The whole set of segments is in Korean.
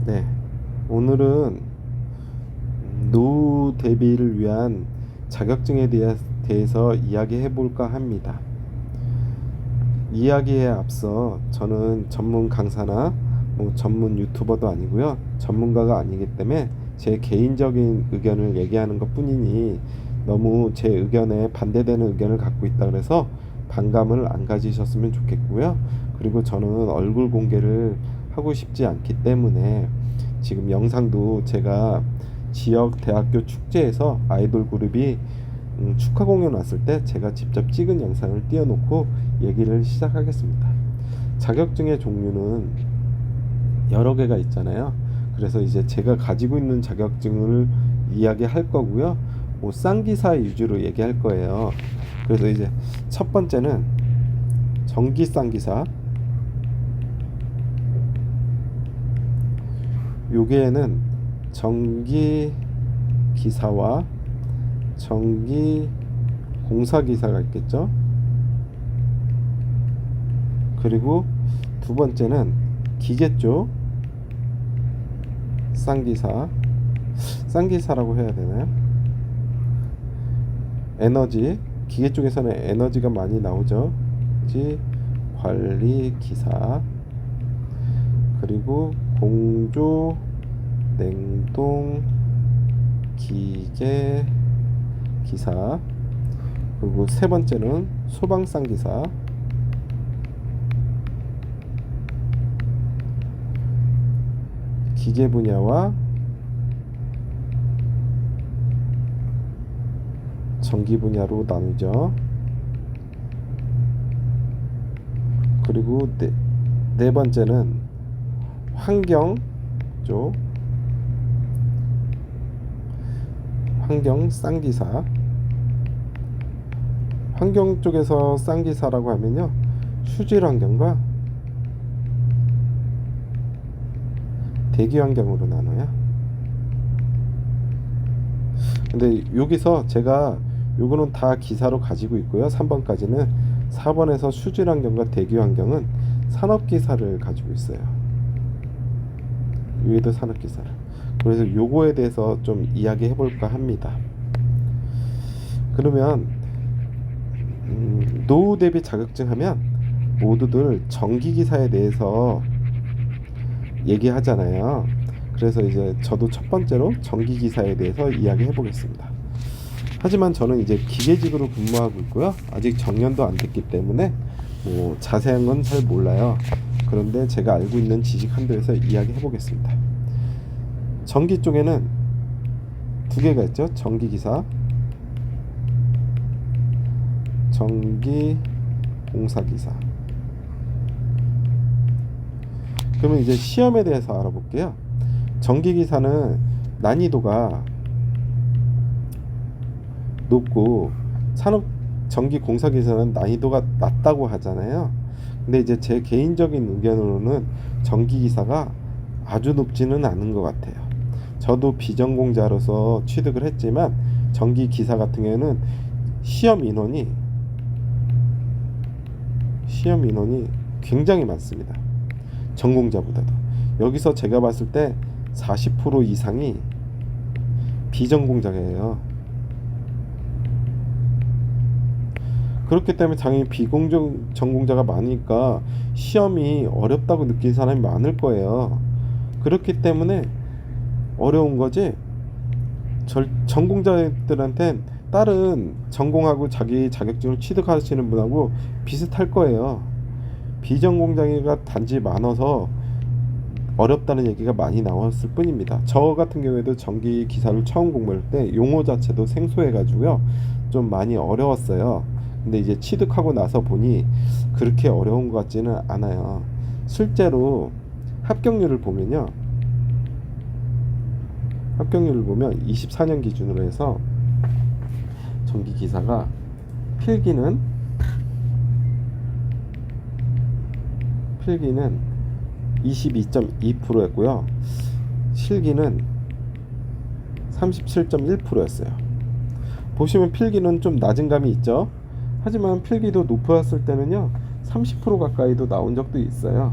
네, 오늘은 노후 대비를 위한 자격증에 대해서 이야기해 볼까 합니다. 이야기에 앞서 저는 전문 강사나 전문 유튜버도 아니고요. 전문가가 아니기 때문에 제 개인적인 의견을 얘기하는 것 뿐이니 너무 제 의견에 반대되는 의견을 갖고 있다 그래서 반감을 안 가지셨으면 좋겠고요. 그리고 저는 얼굴 공개를 하고 싶지 않기 때문에 지금 영상도 제가 지역 대학교 축제에서 아이돌 그룹이 축하 공연 왔을 때 제가 직접 찍은 영상을 띄워놓고 얘기를 시작하겠습니다. 자격증의 종류는 여러 개가 있잖아요. 그래서 이제 제가 가지고 있는 자격증을 이야기할 거고요. 쌍기사 위주로 얘기할 거예요. 그래서 이제 첫 번째는 전기 쌍기사. 요게에는 전기 기사와 전기 공사 기사가 있겠죠. 그리고 두 번째는 기계 쪽 쌍기사라고 해야 되나요? 에너지, 기계 쪽에서는 에너지가 많이 나오죠. 관리 기사, 그리고 공조 냉동 기계 기사, 그리고 세 번째는 소방상 기사, 기계 분야와 전기 분야로 나누죠. 그리고 네 번째는 환경 쪽, 환경 쌍기사. 환경 쪽에서 쌍기사라고 하면요, 수질 환경과 대기 환경으로 나눠요. 근데 여기서 제가 요거는 다 기사로 가지고 있고요. 3번까지는 4번에서 수질 환경과 대기 환경은 산업기사를 가지고 있어요. 여기도 산업기사를. 그래서 요거에 대해서 좀 이야기해 볼까 합니다. 그러면 노후 대비 자격증 하면 모두들 전기기사에 대해서 얘기하잖아요. 그래서 이제 저도 첫 번째로 전기기사에 대해서 이야기해 보겠습니다. 하지만 저는 이제 기계직으로 근무하고 있고요. 아직 정년도 안 됐기 때문에 자세한 건 잘 몰라요. 그런데 제가 알고 있는 지식 한도에서 이야기해 보겠습니다. 전기 쪽에는 두 개가 있죠. 전기기사, 전기 공사기사. 그러면 이제 시험에 대해서 알아볼게요. 전기기사는 난이도가 높고 전기공사기사는 난이도가 낮다고 하잖아요. 근데 이제 제 개인적인 의견으로는 전기기사가 아주 높지는 않은 것 같아요. 저도 비전공자로서 취득을 했지만 전기기사 같은 경우에는 시험 인원이 굉장히 많습니다. 전공자보다도. 여기서 제가 봤을 때 40% 이상이 비전공자예요. 그렇기 때문에 당연히 비전공자가 많으니까 시험이 어렵다고 느낀 사람이 많을 거예요. 그렇기 때문에 어려운 거지, 전공자들한텐 다른 전공하고 자기 자격증을 취득하시는 분하고 비슷할 거예요. 비전공자가 단지 많아서 어렵다는 얘기가 많이 나왔을 뿐입니다. 저 같은 경우에도 전기 기사를 처음 공부할 때 용어 자체도 생소해 가지고요, 좀 많이 어려웠어요. 근데 이제 취득하고 나서 보니 그렇게 어려운 것 같지는 않아요. 실제로 합격률을 보면 24년 기준으로 해서 전기 기사가 필기는 22.2%였고요. 실기는 37.1%였어요. 보시면 필기는 좀 낮은 감이 있죠. 하지만 필기도 높았을 때는요 30% 가까이도 나온 적도 있어요.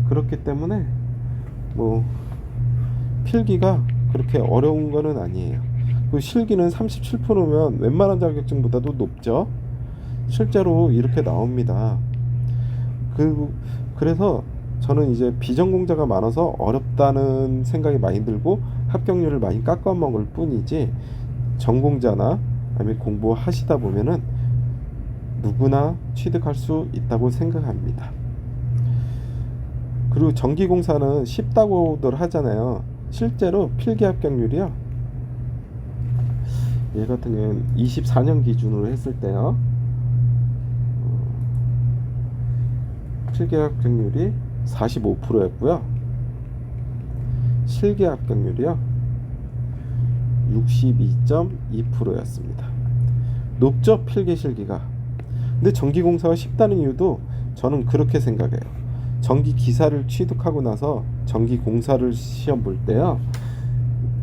그렇기 때문에 필기가 그렇게 어려운 거는 아니에요. 그 실기는 37%면 웬만한 자격증보다도 높죠. 실제로 이렇게 나옵니다. 그래서 저는 이제 비전공자가 많아서 어렵다는 생각이 많이 들고 합격률을 많이 깎아먹을 뿐이지, 전공자나 아니면 공부하시다 보면은 누구나 취득할 수 있다고 생각합니다. 그리고 전기공사는 쉽다고들 하잖아요. 실제로 필기 합격률이요, 얘 같은 경우는 24년 기준으로 했을 때요, 필기 합격률이 45%였고요 실기 합격률이요 62.2%였습니다. 높죠, 필기 실기가. 근데 전기공사가 쉽다는 이유도 저는 그렇게 생각해요. 전기기사를 취득하고 나서 전기공사를 시험 볼 때요,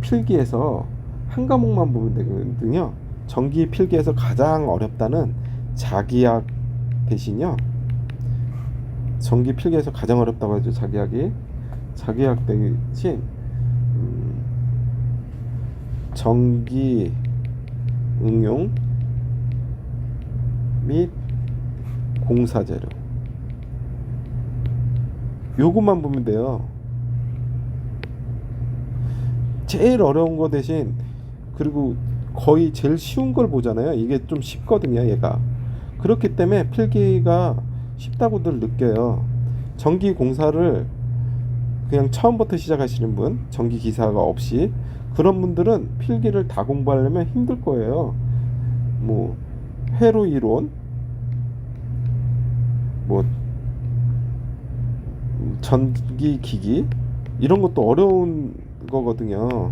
필기에서 한 과목만 보면 되거든요. 전기 필기에서 가장 어렵다는 자기약 대신요, 전기 필기에서 가장 어렵다고 하죠. 자기약 대신 전기 응용 및 공사재료, 요것만 보면 돼요. 제일 어려운 거 대신, 그리고 거의 제일 쉬운 걸 보잖아요. 이게 좀 쉽거든요, 얘가. 그렇기 때문에 필기가 쉽다고들 느껴요. 전기공사를 그냥 처음부터 시작하시는 분, 전기기사가 없이, 그런 분들은 필기를 다 공부하려면 힘들 거예요. 뭐 회로 이론, 뭐 전기기기, 이런 것도 어려운 거거든요.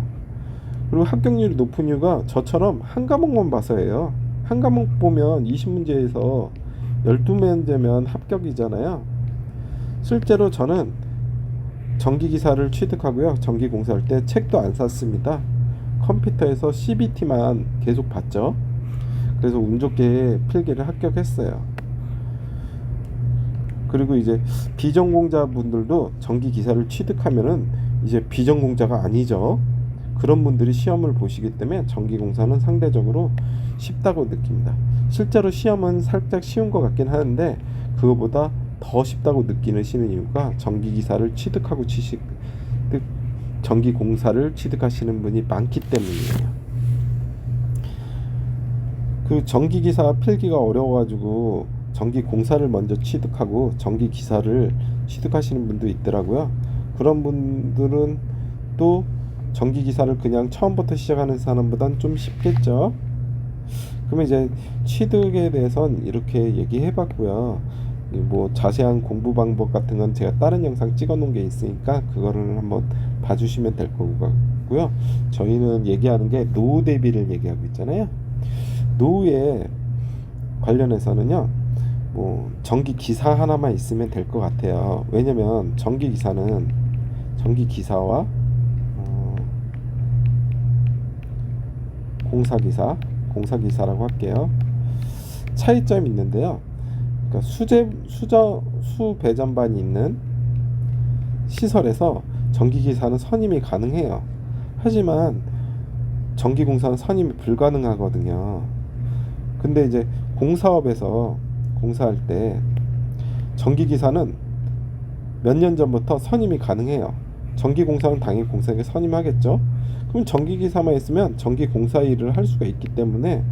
그리고 합격률이 높은 이유가 저처럼 한 과목만 봐서예요. 한 과목 보면 20문제에서 12문제면 합격이잖아요. 실제로 저는 전기기사를 취득하고요, 전기공사할 때 책도 안 샀습니다. 컴퓨터에서 CBT만 계속 봤죠. 그래서 운 좋게 필기를 합격했어요. 그리고 이제 비전공자분들도 전기기사를 취득하면은 이제 비전공자가 아니죠. 그런 분들이 시험을 보시기 때문에 전기공사는 상대적으로 쉽다고 느낍니다. 실제로 시험은 살짝 쉬운 것 같긴 하는데, 그거보다 더 쉽다고 느끼시는 이유가 전기기사를 취득하고 전기공사를 취득하시는 분이 많기 때문이에요. 그 전기기사 필기가 어려워가지고 전기공사를 먼저 취득하고 전기기사를 취득하시는 분도 있더라고요. 그런 분들은 또 전기기사를 그냥 처음부터 시작하는 사람보단 좀 쉽겠죠. 그러면 이제 취득에 대해선 이렇게 얘기해봤고요. 뭐 자세한 공부 방법 같은 건 제가 다른 영상 찍어 놓은 게 있으니까 그거를 한번 봐주시면 될 것 같고요. 저희는 얘기하는 게 노후 대비를 얘기하고 있잖아요. 노후에 관련해서는요, 뭐 전기기사 하나만 있으면 될 것 같아요. 왜냐면 전기기사와 공사기사라고 할게요. 차이점이 있는데요. 그러니까 수배전반이 있는 시설에서 전기기사는 선임이 가능해요. 하지만 전기공사는 선임이 불가능하거든요. 근데 이제 공사업에서 공사할 때 전기기사는 몇 년 전부터 선임이 가능해요. 전기공사는 당연히 공사에게 선임하겠죠. 그럼 전기기사만 있으면 전기공사 일을 할 수가 있기 때문에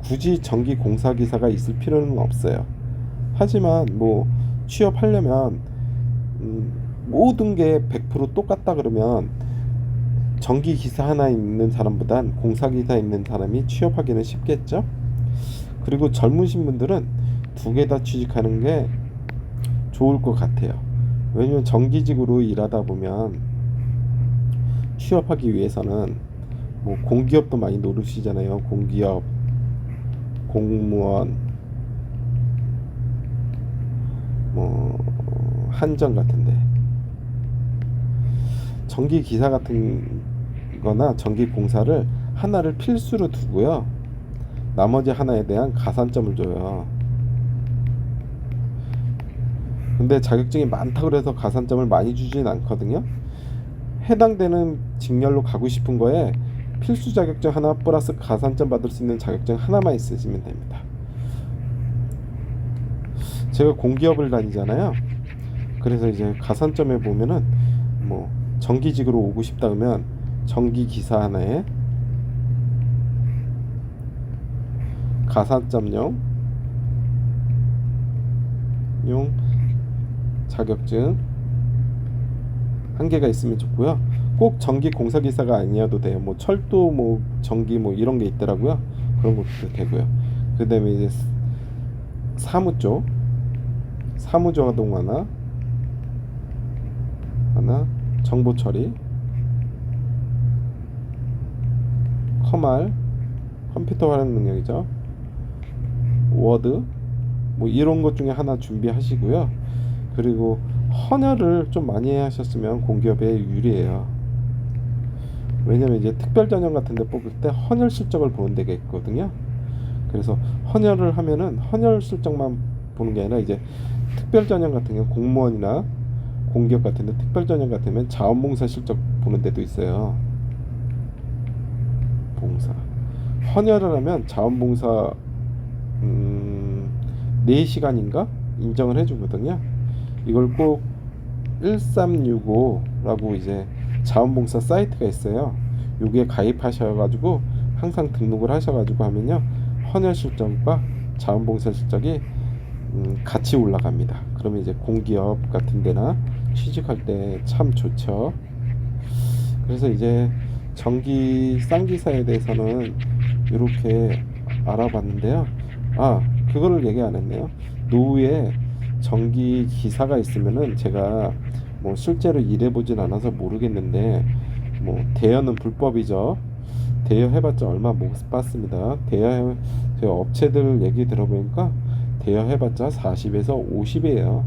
굳이 전기공사기사가 있을 필요는 없어요. 하지만 뭐 취업하려면 모든 게 100% 똑같다 그러면 전기기사 하나 있는 사람보단 공사기사 있는 사람이 취업하기는 쉽겠죠. 그리고 젊으신 분들은 두 개 다 취직하는 게 좋을 것 같아요. 왜냐면 정기직으로 일하다 보면 취업하기 위해서는 뭐 공기업도 많이 노르시잖아요. 공기업, 공무원, 뭐 한전 같은데, 전기기사 같은 거나 전기공사를 하나를 필수로 두고요, 나머지 하나에 대한 가산점을 줘요. 근데 자격증이 많다고 해서 가산점을 많이 주진 않거든요. 해당되는 직렬로 가고 싶은 거에 필수 자격증 하나 플러스 가산점 받을 수 있는 자격증 하나만 있으시면 됩니다. 제가 공기업을 다니잖아요. 그래서 이제 가산점에 보면은 뭐 정기직으로 오고 싶다 그러면 정기기사 하나에 가산점용 자격증 한 개가 있으면 좋고요. 꼭 전기 공사기사가 아니어도 돼요. 뭐 철도 뭐 전기 뭐 이런 게 있더라고요. 그런 것도 되고요. 그 다음에 이제 사무 쪽 사무조동 하나 정보 처리 커말 컴퓨터 활용 능력이죠. 워드 뭐 이런 것 중에 하나 준비하시고요. 그리고 헌혈을 좀 많이 하셨으면 공기업에 유리해요. 왜냐면 이제 특별 전형 같은 데 뽑을 때 헌혈 실적을 보는 데가 있거든요. 그래서 헌혈을 하면은 헌혈 실적만 보는 게 아니라 이제 특별 전형 같은 경우 공무원이나 공기업 같은 데 특별 전형 같으면 자원봉사 실적 보는 데도 있어요. 봉사 헌혈을 하면 자원봉사 4시간인가 인정을 해주거든요. 이걸 꼭 1365라고 이제 자원봉사 사이트가 있어요. 여기에 가입하셔가지고 항상 등록을 하셔가지고 하면요 헌혈 실적과 자원봉사 실적이 같이 올라갑니다. 그러면 이제 공기업 같은 데나 취직할 때 참 좋죠. 그래서 이제 전기 쌍기사에 대해서는 이렇게 알아봤는데요. 그거를 얘기 안 했네요. 노후에 전기 기사가 있으면은 제가 뭐 실제로 일해보진 않아서 모르겠는데 뭐 대여는 불법이죠. 대여 해봤자 얼마 못 받습니다. 제가 업체들 얘기 들어보니까 대여 해봤자 40에서 50이에요.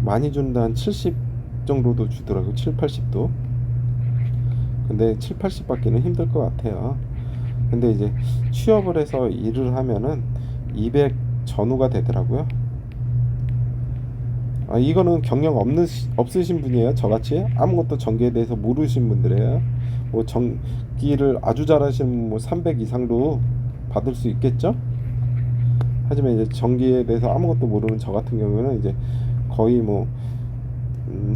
많이 준다 한 70 정도도 주더라고요. 7, 80도. 근데 7, 80 받기는 힘들 것 같아요. 근데 이제 취업을 해서 일을 하면은 200 전후가 되더라고요. 이거는 경력 없으신 분이에요. 저같이 아무것도 전기에 대해서 모르신 분들이에요. 뭐 전기를 아주 잘하시는 뭐 300 이상도 받을 수 있겠죠. 하지만 이제 전기에 대해서 아무것도 모르는 저 같은 경우는 이제 거의 뭐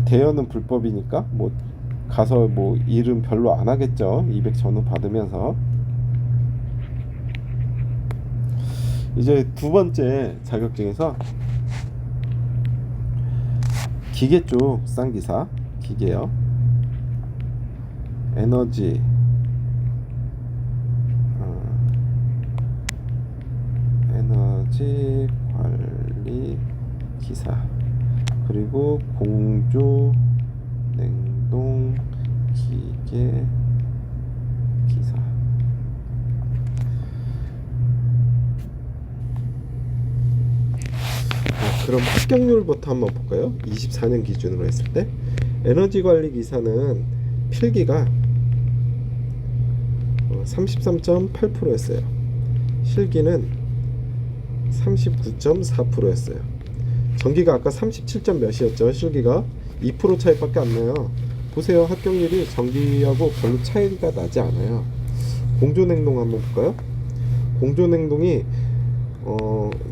대여는 불법이니까 뭐 가서 뭐 일은 별로 안 하겠죠. 200 전후 받으면서. 이제 두 번째 자격증에서 기계 쪽 쌍기사 기계요. 에너지 관리 기사 그리고 공조 냉동 기계 기사. 그럼 합격률부터 한번 볼까요? 24년 기준으로 했을 때 에너지 관리 기사는 필기가 33.8%였어요. 실기는 39.4%였어요. 전기가 아까 37점 몇이었죠? 실기가 2% 차이밖에 안 나요. 보세요. 합격률이 전기하고 별로 차이가 나지 않아요. 공조냉동 한번 볼까요? 공조냉동이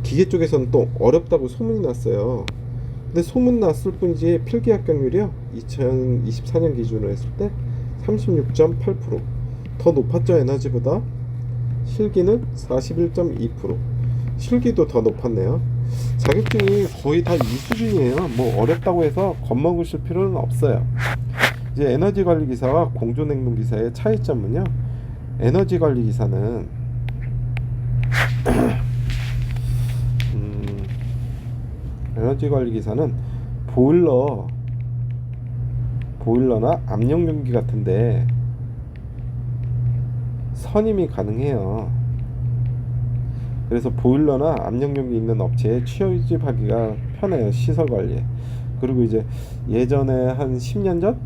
기계 쪽에서는 또 어렵다고 소문이 났어요. 근데 소문 났을 뿐이지 필기 합격률이요 2024년 기준으로 했을 때 36.8%. 더 높았죠. 에너지보다. 실기는 41.2%. 실기도 더 높았네요. 자격증이 거의 다 이 수준이에요. 뭐 어렵다고 해서 겁먹으실 필요는 없어요. 이제 에너지 관리 기사와 공조 냉동 기사의 차이점은요. 에너지 관리 기사는 에너지 관리 기사는 보일러나 압력용기 같은데 선임이 가능해요. 그래서 보일러나 압력용기 있는 업체에 취직하기가 편해요. 시설 관리에. 그리고 이제 예전에 한 10년 전?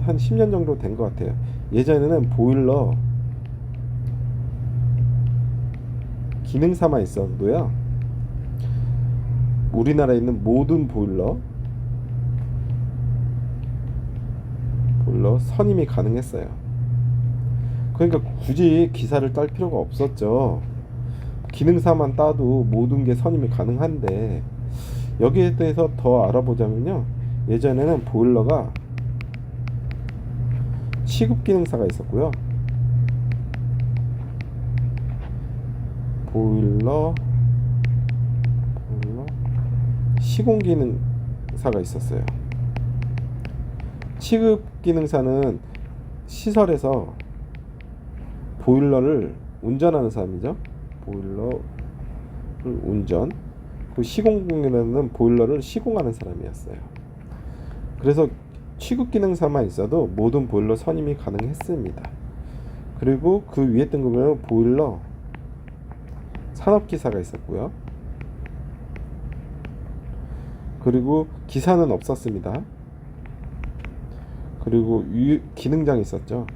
한 10년 정도 된 것 같아요. 예전에는 보일러 기능사만 있어도요. 우리나라에 있는 모든 보일러 보일러 선임이 가능했어요. 그러니까 굳이 기사를 딸 필요가 없었죠. 기능사만 따도 모든 게 선임이 가능한데, 여기에 대해서 더 알아보자면요, 예전에는 보일러가 시급 기능사가 있었고요, 보일러 시공 기능사가 있었어요. 시급 기능사는 시설에서 보일러를 운전하는 사람이죠. 보일러를 운전. 그 시공기능은 보일러를 시공하는 사람이었어요. 그래서 취급 기능사만 있어도 모든 보일러 선임이 가능했습니다. 그리고 그 위에 등급은 보일러 산업기사가 있었고요. 그리고 기사는 없었습니다. 그리고 기능장이 있었죠.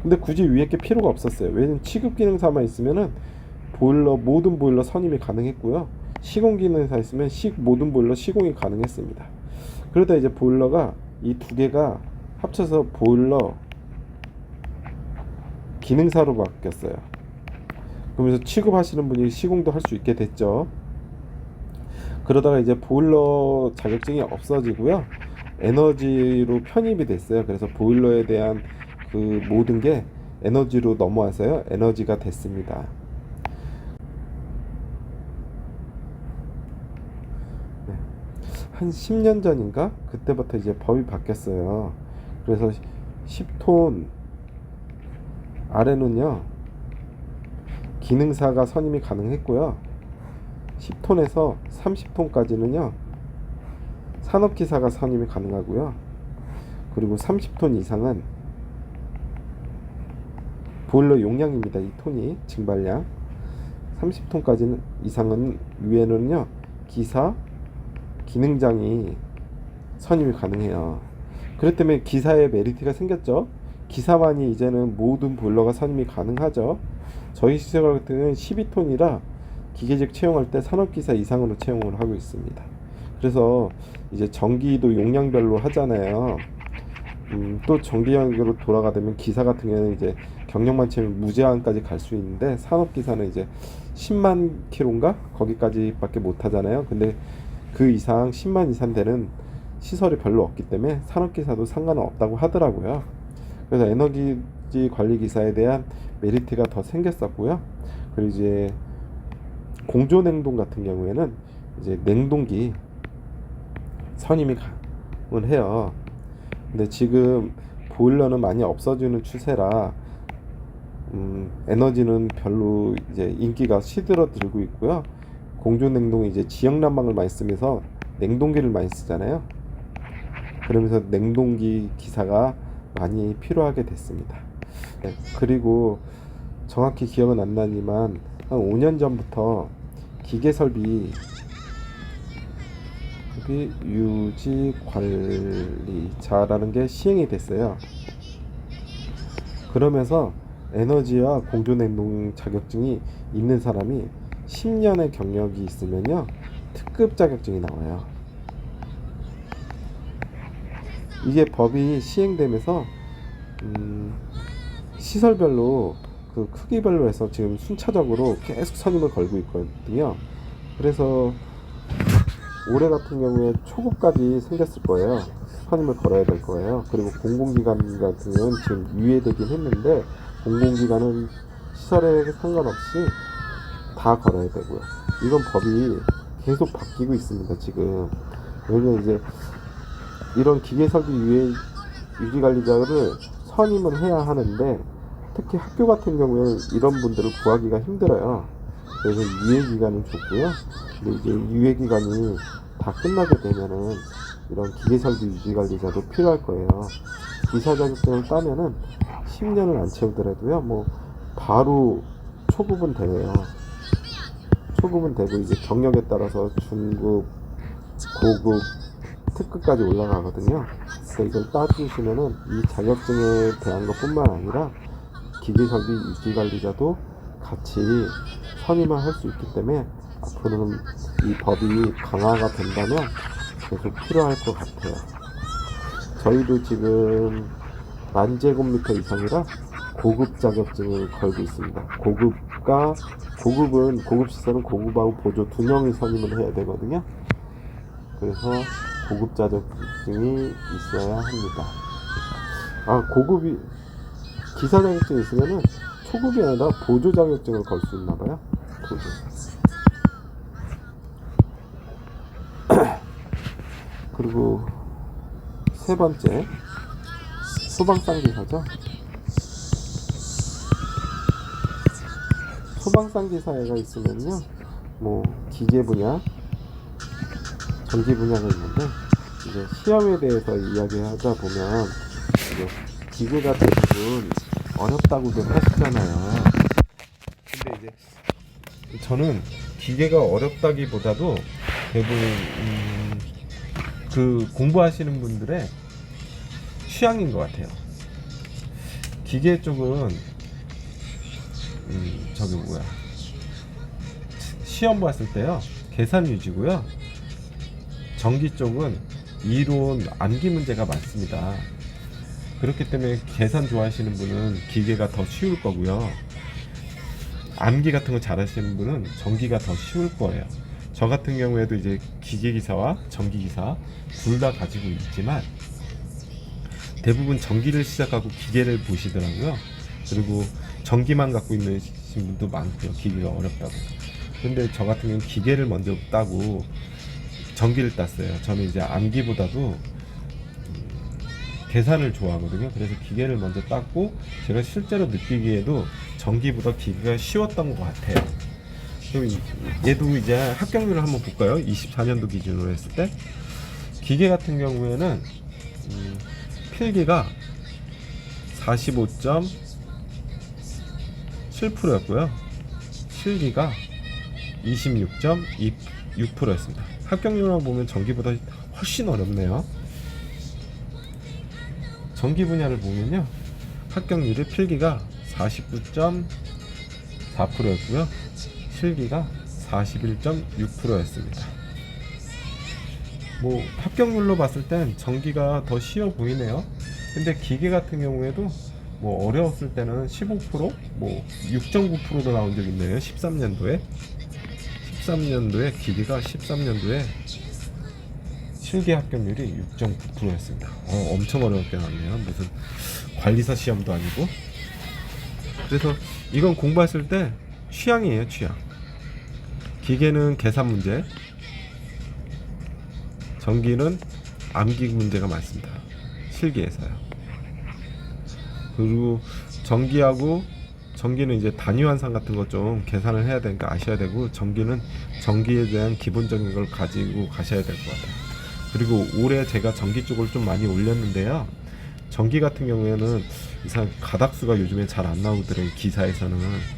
근데 굳이 위에 게 필요가 없었어요. 왜냐면 취급 기능사만 있으면은 모든 보일러 선임이 가능했고요. 시공 기능사 있으면 모든 보일러 시공이 가능했습니다. 그러다 이제 보일러가 이 두 개가 합쳐서 보일러 기능사로 바뀌었어요. 그러면서 취급하시는 분이 시공도 할 수 있게 됐죠. 그러다가 이제 보일러 자격증이 없어지고요, 에너지로 편입이 됐어요. 그래서 보일러에 대한 그 모든 게 에너지로 넘어와서요, 에너지가 됐습니다. 네. 한 10년 전인가 그때부터 이제 법이 바뀌었어요. 그래서 10톤 아래는요 기능사가 선임이 가능했고요, 10톤에서 30톤까지는요 산업기사가 선임이 가능하고요, 그리고 30톤 이상은 보일러 용량입니다. 이 톤이 증발량. 30톤까지는 이상은 위에는요 기사, 기능장이 선임이 가능해요. 그렇기 때문에 기사의 메리트가 생겼죠. 기사만이 이제는 모든 보일러가 선임이 가능하죠. 저희 시설 같은 경우는 12톤이라 기계직 채용할 때 산업기사 이상으로 채용을 하고 있습니다. 그래서 이제 전기도 용량별로 하잖아요. 또 전기형으로 돌아가되면 기사 같은 경우는 이제 경력만 채우면 무제한까지 갈 수 있는데, 산업기사는 이제 10만 킬로인가 거기까지 밖에 못 하잖아요. 근데 그 이상 10만 이상 되는 시설이 별로 없기 때문에 산업기사도 상관은 없다고 하더라고요. 그래서 에너지 관리기사에 대한 메리트가 더 생겼었고요. 그리고 이제 공조냉동 같은 경우에는 이제 냉동기 선임이 가능은 해요. 근데 지금 보일러는 많이 없어지는 추세라 에너지는 별로 이제 인기가 시들어들고 있고요. 공조냉동이 이제 지역 난방을 많이 쓰면서 냉동기를 많이 쓰잖아요. 그러면서 냉동기 기사가 많이 필요하게 됐습니다. 네, 그리고 정확히 기억은 안 나지만 한 5년 전부터 기계설비 유지관리자라는 게 시행이 됐어요. 그러면서 에너지와 공조냉동 자격증이 있는 사람이 10년의 경력이 있으면요 특급 자격증이 나와요. 이게 법이 시행되면서 시설별로 그 크기별로 해서 지금 순차적으로 계속 선임을 걸고 있거든요. 그래서 올해 같은 경우에 초급까지 생겼을 거예요. 선임을 걸어야 될 거예요. 그리고 공공기관 같은 경우는 지금 유예되긴 했는데, 공공기관은 시설에 상관없이 다 걸어야 되고요. 이건 법이 계속 바뀌고 있습니다. 지금 왜냐면 이제 이런 기계설비 유지관리자를 선임을 해야 하는데, 특히 학교 같은 경우에는 이런 분들을 구하기가 힘들어요. 그래서 유예기간은 좋고요. 근데 이제 유예기간이 다 끝나게 되면은 이런 기계설비 유지관리자도 필요할 거예요. 기사 자격증을 따면은 10년을 안 채우더라도요, 뭐 바로 초급은 되네요. 초급은 되고 이제 경력에 따라서 중급, 고급, 특급까지 올라가거든요. 그래서 이걸 따주시면은 이 자격증에 대한 것뿐만 아니라 기계설비 유지관리자도 같이 선임을 할 수 있기 때문에 앞으로는 이 법이 강화가 된다면 계속 필요할 것 같아요. 저희도 지금 10,000제곱미터 이상이라 고급 자격증을 걸고 있습니다. 고급은 고급시설은 고급하고 보조 두 명이 선임을 해야 되거든요. 그래서 고급 자격증이 있어야 합니다. 고급이 기사 자격증이 있으면은 초급이 아니라 보조 자격증을 걸 수 있나 봐요. 보조. 그리고 세 번째, 소방상기사죠. 소방상기사가 있으면요, 뭐 기계 분야, 전기 분야가 있는데, 이제 시험에 대해서 이야기하다 보면 이제 기계가 대부분 어렵다고들 하시잖아요. 근데 이제 저는 기계가 어렵다기보다도 대부분 그 공부하시는 분들의 취향인 것 같아요. 기계 쪽은 시험 봤을 때요, 계산 위주고요. 전기 쪽은 이론 암기 문제가 많습니다. 그렇기 때문에 계산 좋아하시는 분은 기계가 더 쉬울 거고요. 암기 같은 거 잘하시는 분은 전기가 더 쉬울 거예요. 저 같은 경우에도 이제 기계기사와 전기기사 둘 다 가지고 있지만 대부분 전기를 시작하고 기계를 보시더라고요. 그리고 전기만 갖고 있는 분도 많고요. 기계가 어렵다고. 근데 저 같은 경우는 기계를 먼저 따고 전기를 땄어요. 저는 이제 암기보다도 계산을 좋아하거든요. 그래서 기계를 먼저 땄고 제가 실제로 느끼기에도 전기보다 기계가 쉬웠던 것 같아요. 그럼 얘도 이제 합격률을 한번 볼까요? 24년도 기준으로 했을 때 기계 같은 경우에는 필기가 45.7%였고요. 실기가 26.6%였습니다. 합격률을 보면 전기보다 훨씬 어렵네요. 전기 분야를 보면요, 합격률이 필기가 49.4%였고요. 실기가 41.6%였습니다. 뭐 합격률로 봤을 땐 전기가 더 쉬워 보이네요. 근데 기계 같은 경우에도 뭐 어려웠을 때는 15%, 뭐 6.9%도 나온 적 있네요. 13년도에 기계가 13년도에 실기 합격률이 6.9%였습니다. 엄청 어렵게 나왔네요. 무슨 관리사 시험도 아니고. 그래서 이건 공부했을 때 취향이에요, 취향. 기계는 계산 문제, 전기는 암기 문제가 많습니다. 실기에서요. 그리고 전기는 이제 단위 환산 같은 거 좀 계산을 해야 되니까 아셔야 되고, 전기에 대한 기본적인 걸 가지고 가셔야 될 것 같아요. 그리고 올해 제가 전기 쪽을 좀 많이 올렸는데요. 전기 같은 경우에는 이상 가닥수가 요즘에 잘 안 나오더라고요.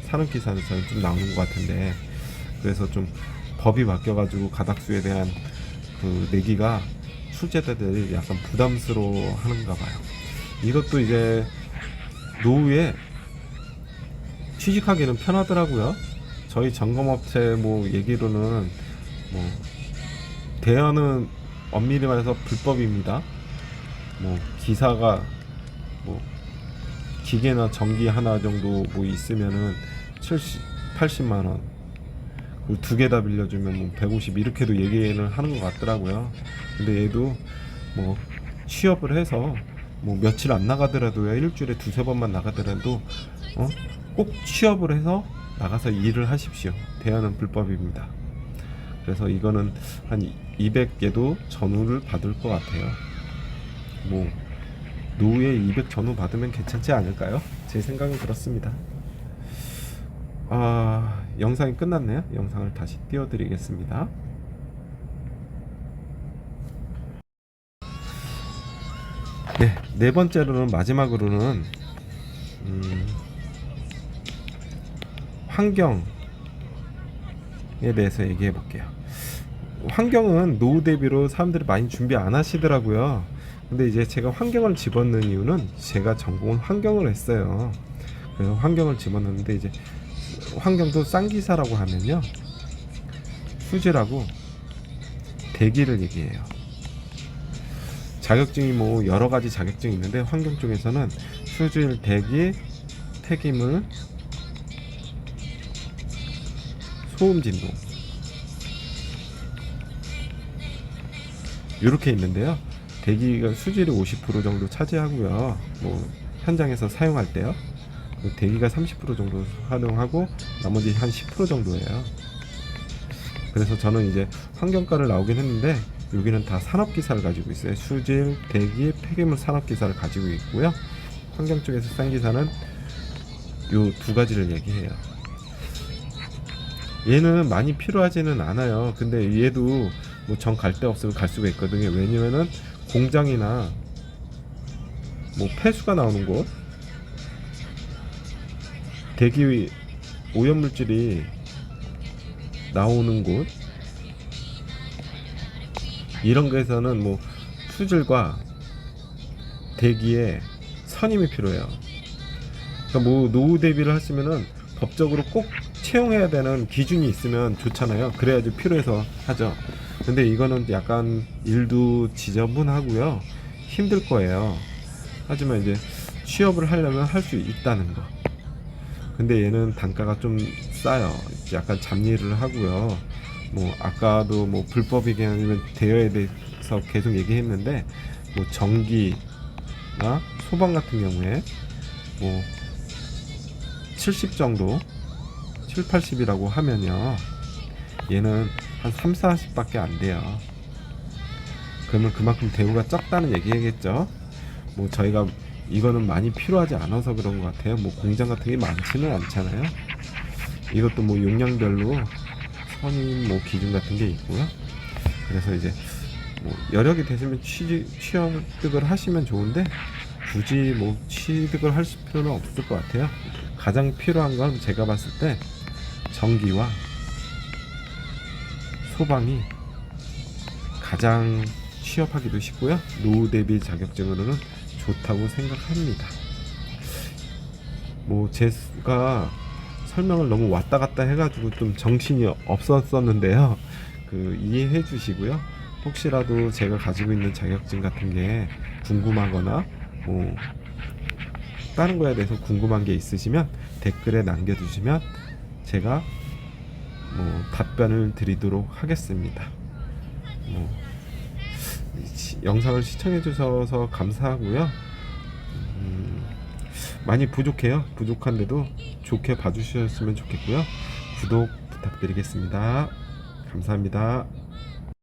산업기사에서는 좀 나오는 것 같은데, 그래서 좀 법이 바뀌어가지고 가닥수에 대한 그 내기가 출제자들이 약간 부담스러워 하는가 봐요. 이것도 이제 노후에 취직하기는 편하더라고요. 저희 점검업체 뭐 얘기로는 뭐 대여는 엄밀히 말해서 불법입니다. 뭐 기사가 뭐 기계나 전기 하나 정도 뭐 있으면은 80만 원, 그리고 두 개 다 빌려주면 뭐 150 이렇게도 얘기는 하는 것 같더라고요. 근데 얘도 뭐 취업을 해서 뭐 며칠 안 나가더라도요, 일주일에 두세 번만 나가더라도 꼭 취업을 해서 나가서 일을 하십시오. 대여는 불법입니다. 그래서 이거는 한 200개도 전후를 받을 것 같아요. 뭐 노후에 200 전후 받으면 괜찮지 않을까요? 제 생각은 그렇습니다. 영상이 끝났네요. 영상을 다시 띄워드리겠습니다. 네 번째로는, 마지막으로는 환경에 대해서 얘기해 볼게요. 환경은 노후 대비로 사람들이 많이 준비 안 하시더라고요. 근데 이제 제가 환경을 집어넣는 이유는 제가 전공은 환경을 했어요. 그래서 환경을 집어넣는데, 이제 환경도 쌍기사라고 하면요, 수질하고 대기를 얘기해요. 자격증이 뭐 여러 가지 자격증이 있는데 환경 쪽에서는 수질, 대기, 폐기물, 소음 진동 이렇게 있는데요. 대기가 수질이 50% 정도 차지하고요. 뭐 현장에서 사용할 때요. 대기가 30% 정도 활용하고 나머지 한 10% 정도예요. 그래서 저는 이제 환경과를 나오긴 했는데 여기는 다 산업기사를 가지고 있어요. 수질, 대기, 폐기물 산업기사를 가지고 있고요. 환경 쪽에서 싼 기사는 요 두 가지를 얘기해요. 얘는 많이 필요하지는 않아요. 근데 얘도 뭐 정 갈 데 없으면 갈 수가 있거든요. 왜냐면은 공장이나 뭐 폐수가 나오는 곳, 대기 오염물질이 나오는 곳, 이런 거에서는 뭐 수질과 대기에 선임이 필요해요. 그러니까 뭐 노후 대비를 하시면은 법적으로 꼭 채용해야 되는 기준이 있으면 좋잖아요. 그래야지 필요해서 하죠. 근데 이거는 약간 일도 지저분하고요. 힘들 거예요. 하지만 이제 취업을 하려면 할 수 있다는 거. 근데 얘는 단가가 좀 싸요. 약간 잡일을 하고요. 뭐 아까도 뭐 불법이게 아니면 대여에 대해서 계속 얘기했는데 뭐 전기나 소방 같은 경우에 뭐 70 정도 7, 80이라고 하면요. 얘는 한 3, 40밖에 안 돼요. 그러면 그만큼 대우가 적다는 얘기겠죠. 뭐 저희가 이거는 많이 필요하지 않아서 그런 것 같아요. 뭐 공장 같은 게 많지는 않잖아요. 이것도 뭐 용량별로 선임 뭐 기준 같은 게 있고요. 그래서 이제 뭐 여력이 되시면 취업을 하시면 좋은데 굳이 뭐 취득을 할 필요는 없을 것 같아요. 가장 필요한 건 제가 봤을 때 전기와 소방이 가장 취업하기도 쉽고요. 노후 대비 자격증으로는 좋다고 생각합니다. 뭐 제가 설명을 너무 왔다 갔다 해가지고 좀 정신이 없었었는데요. 그 이해해 주시고요. 혹시라도 제가 가지고 있는 자격증 같은 게 궁금하거나 뭐 다른 거에 대해서 궁금한 게 있으시면 댓글에 남겨주시면 제가 뭐 답변을 드리도록 하겠습니다. 뭐 영상을 시청해 주셔서 감사하고요. 많이 부족해요. 부족한데도 좋게 봐주셨으면 좋겠고요. 구독 부탁드리겠습니다. 감사합니다.